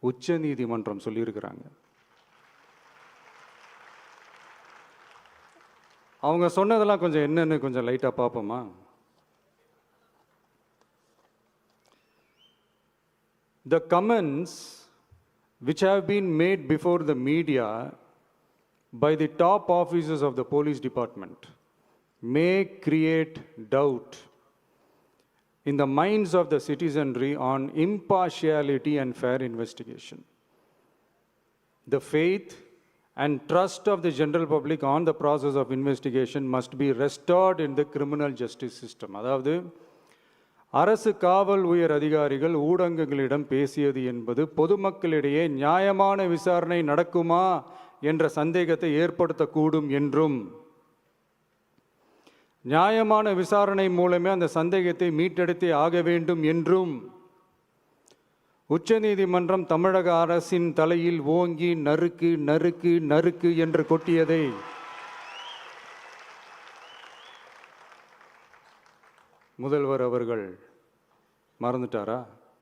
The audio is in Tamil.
உச்ச நீதிமன்றம் சொல்லியிருக்கிறாங்க. அவங்க சொன்னதெல்லாம் கொஞ்சம் என்னன்னு கொஞ்சம் லைட்டாக பார்ப்போமா? The comments which have been made before the media by the top officers of the police department may create doubt in the minds of the citizenry on impartiality and fair investigation. The faith and trust of the general public on the process of investigation must be restored in the criminal justice system. அதாவது அரசு காவல் உயர் அதிகாரிகள் ஊடகங்களிடம் பேசியது என்பது பொதுமக்களிடையே நியாயமான விசாரணை நடக்குமா என்ற சந்தேகத்தை ஏற்படுத்தக்கூடும் என்றும், நியாயமான விசாரணை மூலமே அந்த சந்தேகத்தை மீட்டெடுத்தே ஆக வேண்டும் என்றும் உச்சநீதிமன்றம் தமிழக அரசின் தலையில் ஓங்கி நறுக்கு நறுக்கு நறுக்கு என்று கொட்டியதை முதல்வர் அவர்கள் மறந்துட்டாரா?